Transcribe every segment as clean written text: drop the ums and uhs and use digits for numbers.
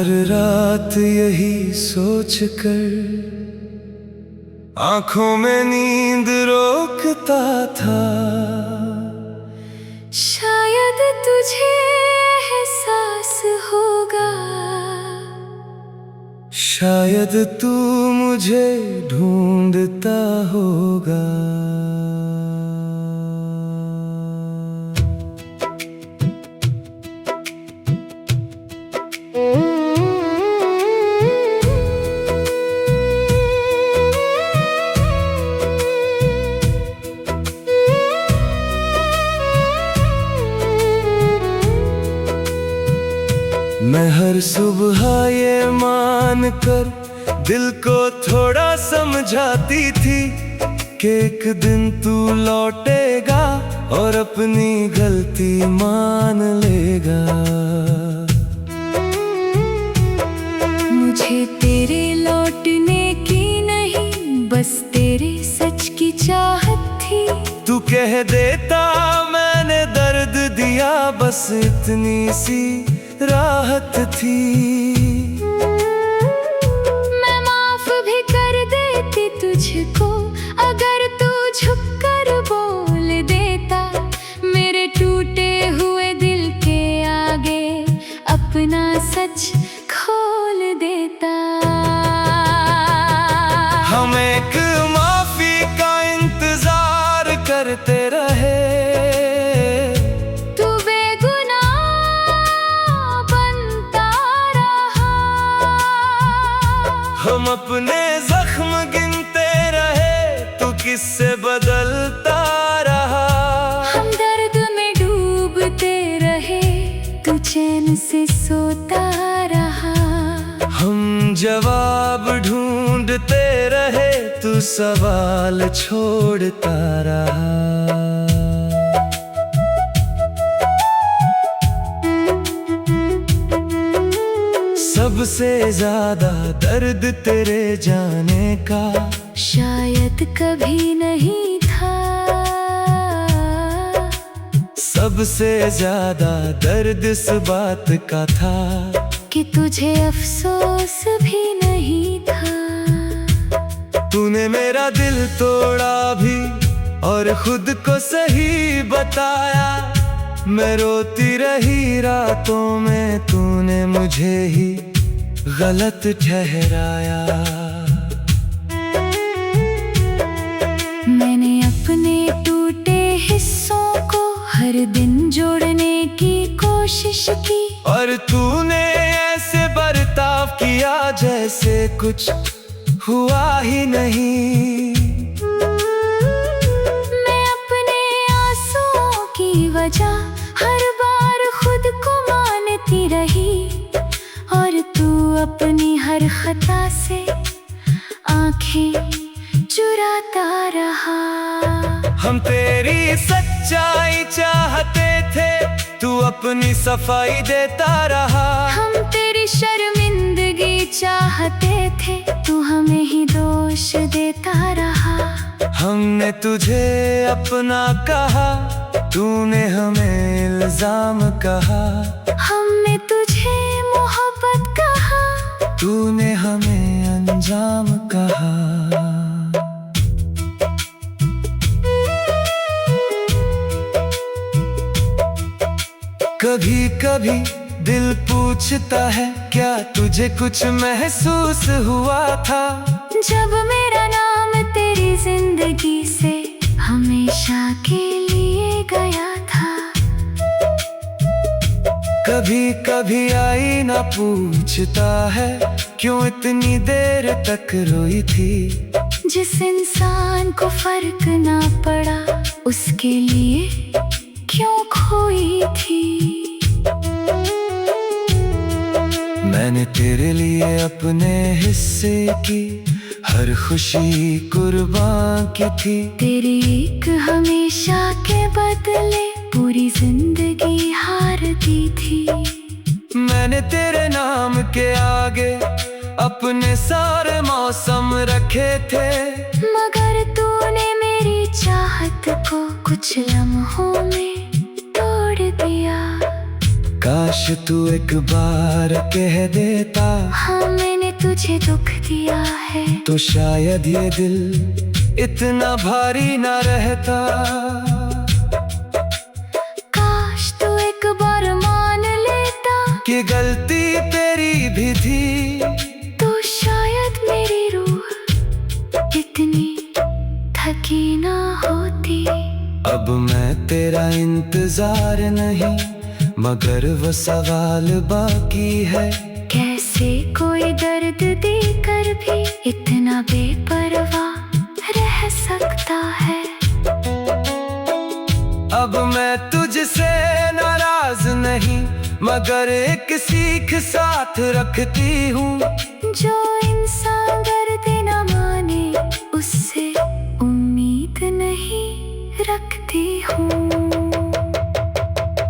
हर रात यही सोच कर आंखों में नींद रोकता था। शायद तुझे एहसास होगा, शायद तू मुझे ढूंढता होगा। मैं हर सुबह ये मान कर दिल को थोड़ा समझाती थी कि एक दिन तू लौटेगा और अपनी गलती मान लेगा। मुझे तेरे लौटने की नहीं, बस तेरे सच की चाहत थी। तू कह देता मैंने दर्द दिया, बस इतनी सी राहत थी। मैं माफ भी कर देती तुझको अगर तू झुक कर बोल देता। मेरे टूटे हुए दिल के आगे अपना सच खोल देता। हम एक माफी का इंतजार करते रहे, हम अपने जख्म गिनते रहे, तू किससे बदलता रहा। हम दर्द में डूबते रहे, तू चैन से सोता रहा। हम जवाब ढूंढते रहे, तू सवाल छोड़ता रहा। सबसे ज्यादा दर्द तेरे जाने का शायद कभी नहीं था। सबसे ज्यादा दर्द इस बात का था कि तुझे अफसोस भी नहीं था। तूने मेरा दिल तोड़ा भी और खुद को सही बताया। मैं रोती रही रातों में, तूने मुझे ही गलत ठहराया। मैंने अपने टूटे हिस्सों को हर दिन जोड़ने की कोशिश की, और तूने ऐसे बर्ताव किया जैसे कुछ हुआ ही नहीं। मैं अपने आंसुओं की वजह हर बार खुद को मानती रही, और तू अपनी हर खता से आंखें चुराता रहा। हम तेरी सच्चाई चाहते थे, तू अपनी सफाई देता रहा। हम तेरी शर्मिंदगी चाहते थे, तू हमें ही दोष देता रहा। हमने तुझे अपना कहा, तूने हमें इल्जाम कहा। हमने तुझे मोहब्बत कहा, तूने हमें अंजाम कहा। कभी कभी दिल पूछता है, क्या तुझे कुछ महसूस हुआ था जब मेरा नाम तेरी जिंदगी से हमेशा के लिए गया था। कभी कभी आईना पूछता है, क्यों इतनी देर तक रोई थी। जिस इंसान को फर्क ना पड़ा, उसके लिए क्यों खोई थी। मैंने तेरे लिए अपने हिस्से की हर खुशी कुर्बान की थी। तेरी एक हमेशा के बदले पूरी जिंदगी हार दी थी। मैंने तेरे नाम के आगे अपने सारे मौसम रखे थे, मगर तूने मेरी चाहत को कुछ लम्हों में तोड़ दिया। काश काश तू एक बार कह देता, हाँ मैंने तुझे दुख दिया है, तो शायद ये दिल इतना भारी ना रहता। काश तू एक बार मान लेता कि गलती तेरी भी थी, तो शायद मेरी रूह इतनी थकी ना होती। अब मैं तेरा इंतजार नहीं, मगर वो सवाल बाकी है, कैसे कोई दर्द देकर भी इतना बेपरवाह रह सकता है। अब मैं तुझसे नाराज नहीं, मगर एक सीख साथ रखती हूँ, जो इंसान दर्द न माने उससे उम्मीद नहीं रखती हूँ।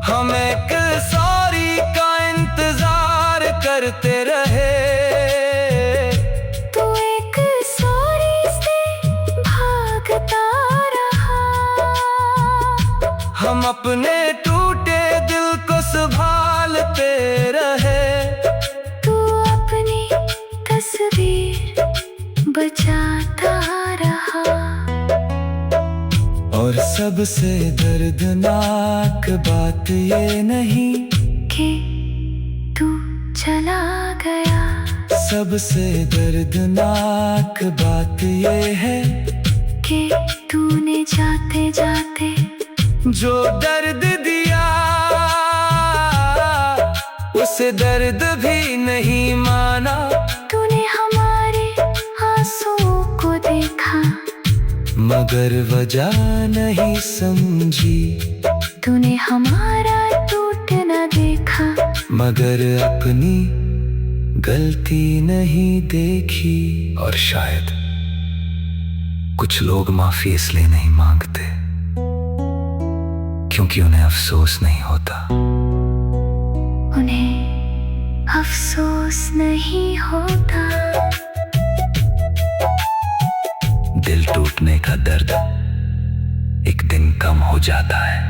हम एक सॉरी का इंतजार करते रहे, तो एक सॉरी से भागता रहा। हम अपने टूटे दिल को संभालते रहे, तू अपनी तस्वीर बचाता रहा। और सबसे दर्दनाक बात ये नहीं कि तू चला गया, सबसे दर्दनाक बात ये है कि तूने जाते जाते जो दर्द दिया, उसे दर्द भी नहीं माना। तूने हमारे आंसुओं को देखा, मगर वजह नहीं समझी। तूने हमारा टूटना देखा, मगर अपनी गलती नहीं देखी। और शायद कुछ लोग माफी इसलिए नहीं मांगते क्योंकि उन्हें अफसोस नहीं होता। उन्हें अफसोस नहीं होता। दिल टूटने का दर्द एक दिन कम हो जाता है।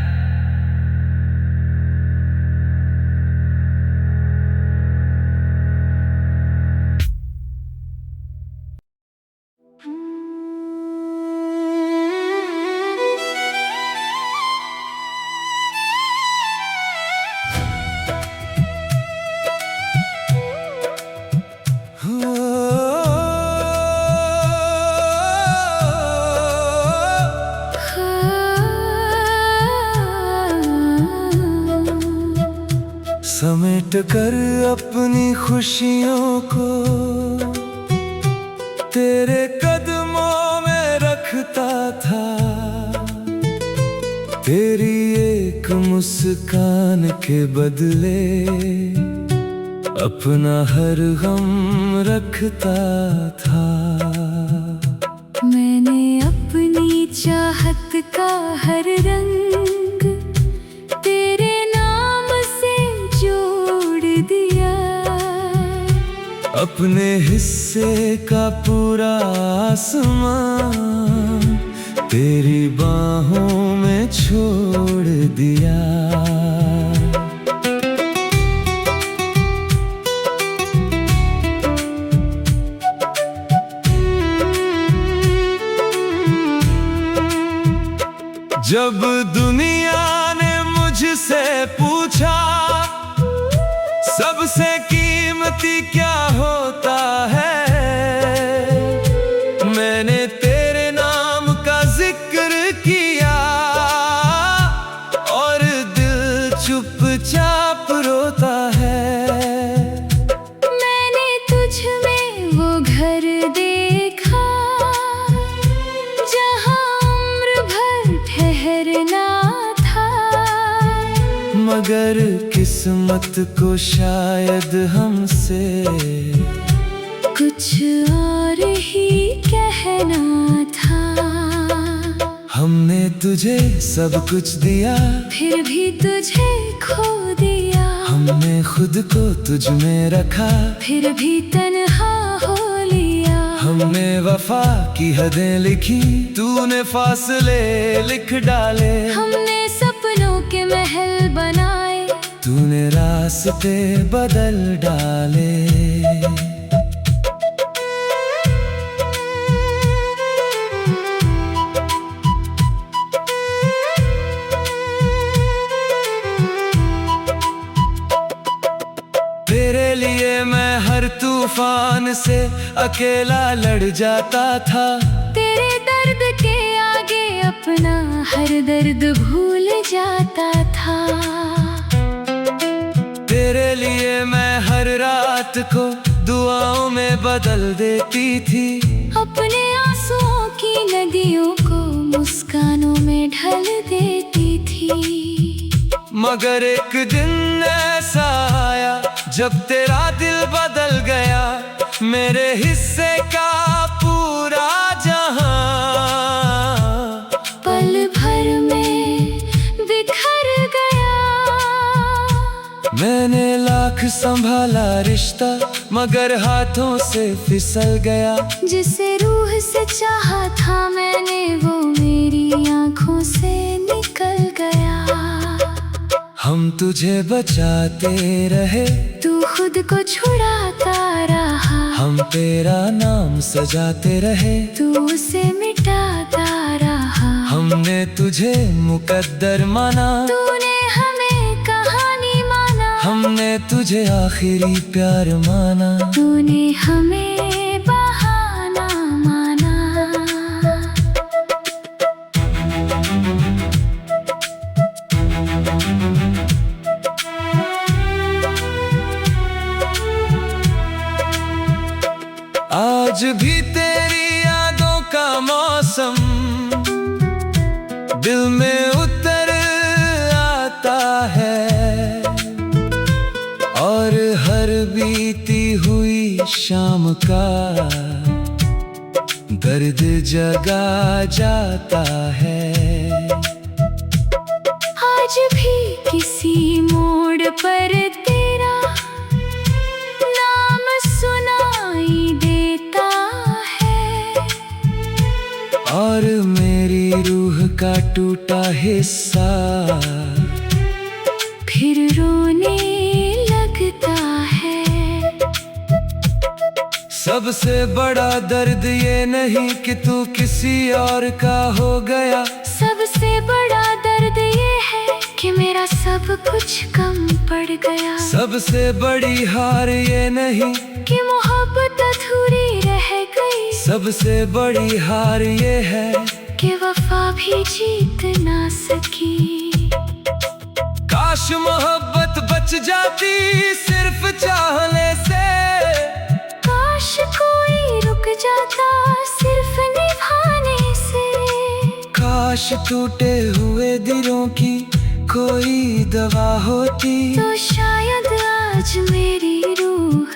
समेट कर अपनी खुशियों को तेरे कदमों में रखता था, तेरी एक मुस्कान के बदले अपना हर गम रखता था। मैंने अपनी चाहत का हर रंग तेरे नाम से जोड़ दिया, अपने हिस्से का पूरा आसमान तेरी बाहों में छोड़ दिया। जब दुनिया ने मुझसे पूछा सबसे कीमती क्या होता है, मैंने तेरे नाम का जिक्र किया और दिल चुपचाप रोता है। मैंने तुझ में वो घर देखा जहाँ उम्र भर ठहरना था, मगर किस्मत को शायद हमसे कुछ और ही कहना था। हमने तुझे सब कुछ दिया, फिर भी तुझे खो दिया। हमने खुद को तुझ में रखा, फिर भी तन्हा हो लिया। हमने वफा की हदें लिखी, तूने फासले लिख डाले। हमने सपनों के महल बनाए, तूने रास्ते बदल डाले। तेरे लिए मैं हर तूफान से अकेला लड़ जाता था। तेरे दर्द के आगे अपना हर दर्द भूल जाता था। तेरे लिए मैं हर रात को दुआओं में बदल देती थी। अपने आंसुओं की नदियों को मुस्कानों में ढल देती थी। मगर एक दिन ऐसा आया जब तेरा दिल बदल गया। मेरे हिस्से का पूरा जहां पल भर में बिखर गया। मैंने लाख संभाला रिश्ता मगर हाथों से फिसल गया। जिसे रूह से चाहा था मैंने वो मेरी आंखों से निकल गया। हम तुझे बचाते रहे, तू खुद को छुड़ाता रहा। हम तेरा नाम सजाते रहे, तू उसे मिटाता रहा। हमने तुझे मुकद्दर माना, तूने हमें कहानी माना। हमने तुझे आखिरी प्यार माना। तूने हमें बहाना माना। आज भी तेरी यादों का मौसम दिल में उतर आता है। और हर बीती हुई शाम का दर्द जगा जाता है। आज भी किसी मोड़ पर तेरा नाम सुनाई देता है। और मेरी रूह का टूटा हिस्सा फिर रोने लगता है। सबसे बड़ा दर्द ये नहीं कि तू किसी और का हो गया। सबसे बड़ा दर्द ये है कि मेरा सब कुछ कम पड़ गया। सबसे बड़ी हार ये नहीं कि मोहब्बत अधूरी रह गई। सबसे बड़ी हार ये है कि वफा भी जीत ना सकी। काश मोहब्बत बच जाती सिर्फ चाहने से। काश कोई रुक जाता सिर्फ निभाने से। काश टूटे हुए दिलों की कोई दवा होती। तो शायद आज मेरी रूह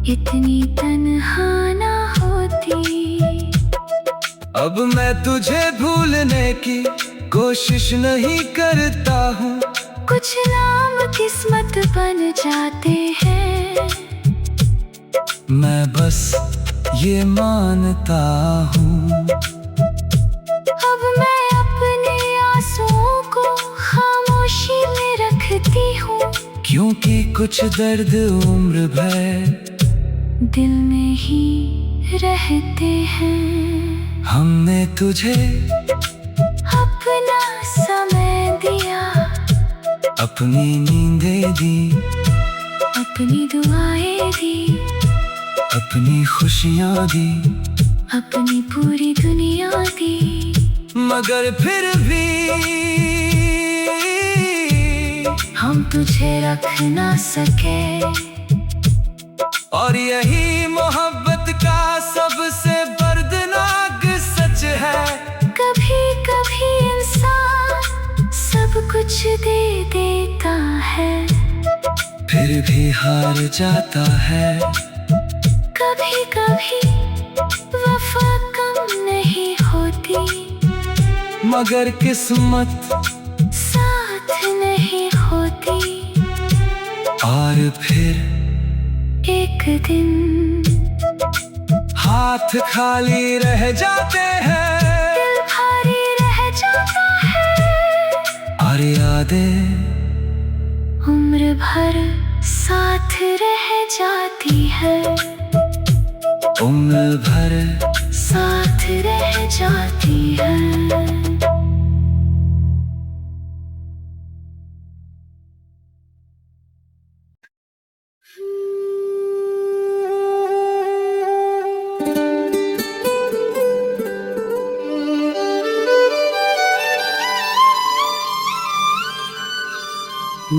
इतनी तन्हा ना होती। अब मैं तुझे भूलने की कोशिश नहीं करता हूँ। कुछ नाम किस्मत बन जाते हैं। मैं बस ये मानता हूँ। अब मैं अपने आंसुओं को खामोशी में रखती हूँ। क्योंकि कुछ दर्द उम्र भर दिल में ही रहते हैं। हमने तुझे अपना समय दिया। अपनी नींदें दी, अपनी दुआएं दी। अपनी खुशियाँ दी, अपनी पूरी दुनिया दी। मगर फिर भी हम तुझे रख ना सके। और यही मोहब्बत का सबसे दर्दनाक सच है। कभी कभी इंसान सब कुछ दे देता है, फिर भी हार जाता है। कभी कभी वफा कम नहीं होती, मगर किस्मत साथ नहीं होती। और फिर एक दिन हाथ खाली रह जाते हैं। दिल भारी रह जाता है। और यादें उम्र भर साथ रह जाती है, उम्र भर साथ रह जाती है।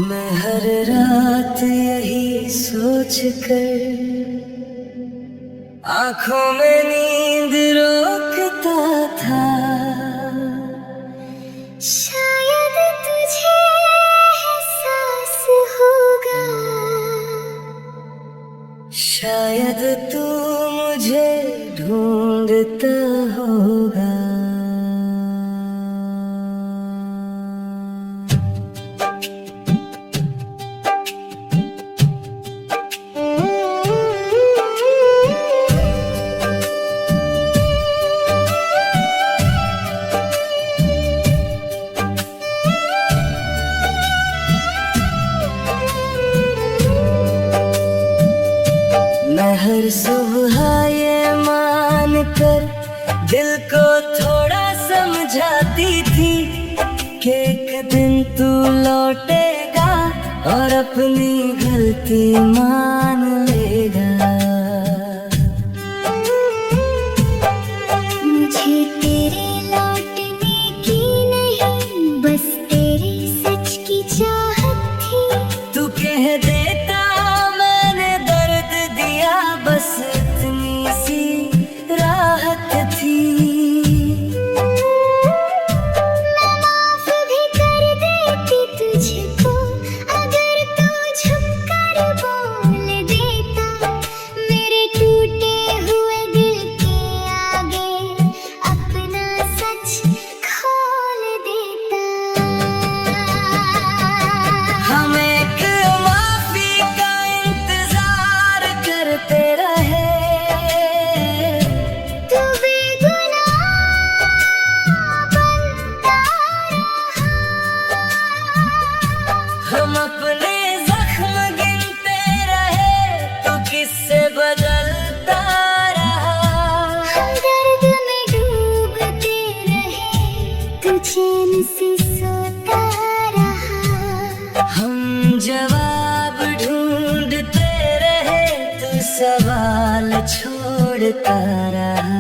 मैं हर रात यही सोच कर आंखों में नींद रोकता था, शायद तुझे एहसास होगा, शायद तू मुझे ढूंढता होगा। मैं हर सुबह ये मान कर दिल को थोड़ा समझाती थी कि एक दिन तू लौटेगा और अपनी गलती मान लेगा। मुझे तेरे लौटने की नहीं, बस तेरे सच की चाहत थी। तू कह देता मैंने दर्द दिया, बस इतनी सी राहत थी। मैं माफ भी कर देती तुझको अगर तू झुक कर बोल देता, मेरे टूटे हुए दिल के आगे अपना सच खोल देता। हम एक माफी का इंतजार करते रहे, तू बेगुनाह बनता रहा। हम अपने जख्म गिनते रहे, तो किससे बदलता रहा। हम दर्द में डूबते रहे, तू चैन से सोता रहा। हम जवाब ढूंढते रहे, तू सवाल छोड़ता रहा।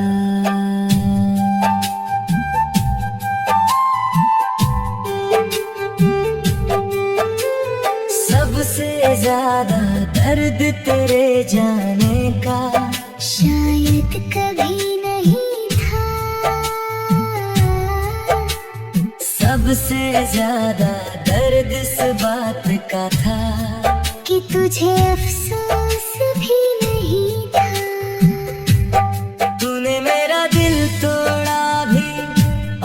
सबसे ज्यादा दर्द तेरे जाने का शायद कभी नहीं था, सबसे ज्यादा दर्द इस बात का था कि तुझे अफसोस भी नहीं था। तूने मेरा दिल तोड़ा भी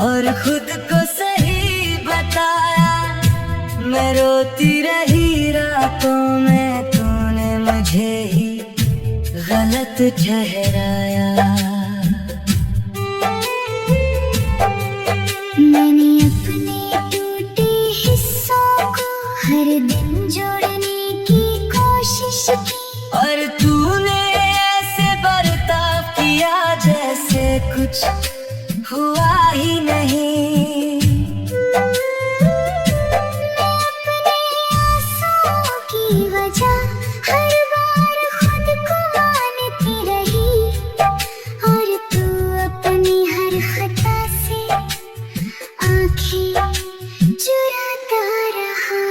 और खुद को सही बताया। मैं रोती रही रातों में, तूने मुझे ही गलत ठहराया। मैंने अपने टूटे हिस्सों को हर दिन जोड़ने की कोशिश की, और तूने ऐसे बर्ताव किया जैसे कुछ हुआ ही नहीं। अपने आंसुओं की वजह हर बार खुद को मानती रही, और तू अपनी हर खता से आंखें चुराता रहा।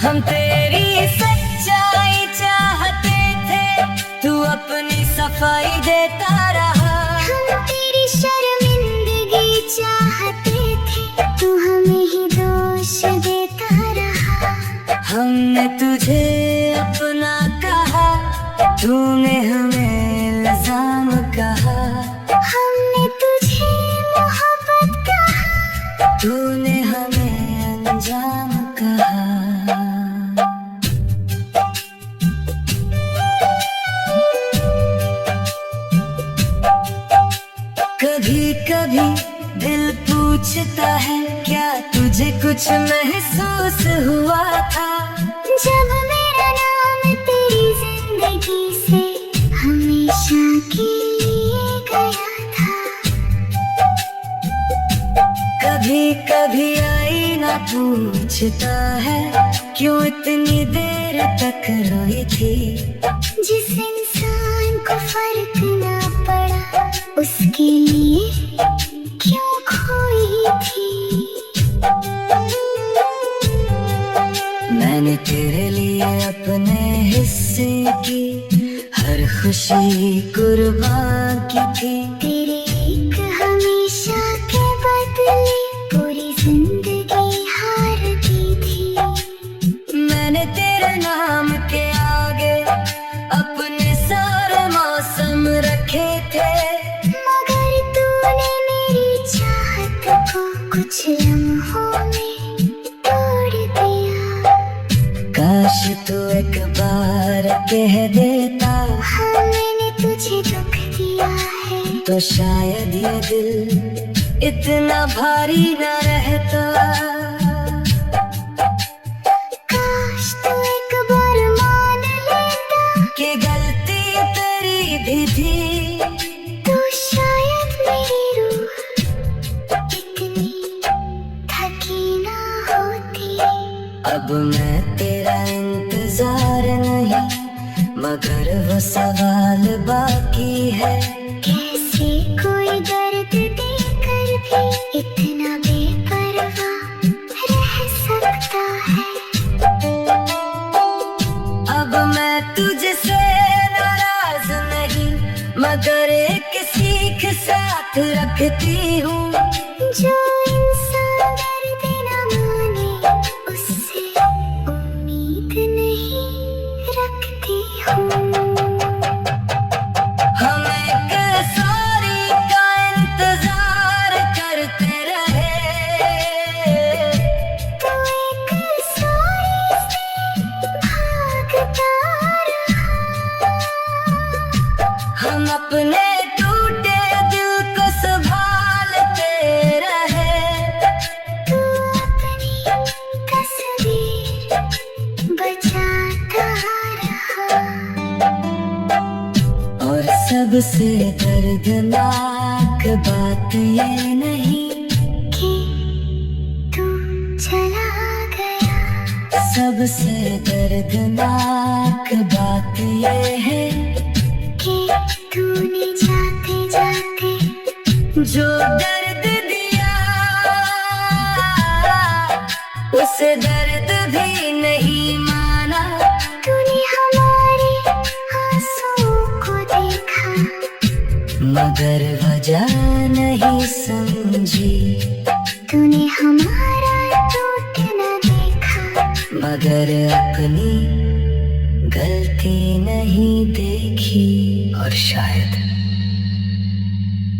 हम तेरी सच्चाई चाहते थे, तू अपनी सफाई देता रहा। हम तेरी शर्मिंदगी चाहते थे, तू हमें ही दोष देता रहा। हमने तुझे अपना कहा, तूने हमें इल्जाम कहा। हमने तुझे मोहब्बत कहा, तूने हमें अंजाम कहा। कभी कभी दिल पूछता है, क्या तुझे कुछ महसूस हुआ था? जब मेरा नाम तेरी जिंदगी से हमेशा के लिए गया था। कभी कभी आईना पूछता है क्यों इतनी देर तक रोई थी। जिस इंसान को फर्क ना पड़ा उसके लिए क्यों खोई थी। मैंने तेरे लिए अपने हिस्से की हर खुशी कुर्बान की थी। तेरे एक हमेशा के बदले पूरी जिंदगी हार दी थी। मैंने तेरे नाम के आगे अपने सारे मौसम रखे थे। मगर तूने मेरी चाहत को कुछ लम्हों में तोड़ दिया। काश तू एक बार कह देता हाँ मैंने तुझे दुख दिया है। तो शायद ये दिल इतना भारी न रहता। काश तू एक बार मान लेता कि गलती तेरी भी थी। तो शायद मेरी रूह इतनी थकी ना होती। अब मैं तेरा इंतजार नहीं मगर वो सवाल बाकी है। कैसे कोई दर्द देकर भी इतना बेपरवाह रह सकता है। अब मैं तुझसे नाराज नहीं मगर एक सीख साथ रखती हूँ। जो इंसान दर्द न माने उससे उम्मीद नहीं रखती हूँ। हम एक सॉरी का इंतजार करते रहे। तो एक सॉरी से भागता रहा। हम अपने टूटे दिल को संभालते रहे। तू अपनी तस्वीर बचाता रहा। और सबसे दर्दनाक बात ये नहीं कि तू चला गया। सबसे दर्दनाक बात ये है कि तूने जाते जाते जो दर्द दिया उस दर्द भी नहीं माना। तूने हमारे आंसुओं को देखा मगर वजह नहीं समझी। तूने हमारा टूटना देखा मगर अपनी गलती नहीं देखी। और शायद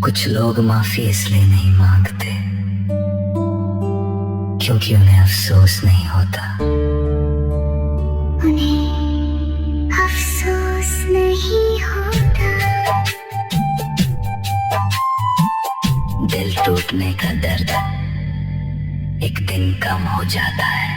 कुछ लोग माफी इसलिए नहीं मांगते क्योंकि उन्हें अफसोस नहीं होता। उन्हें अफसोस नहीं होता। दिल टूटने का दर्द एक दिन कम हो जाता है।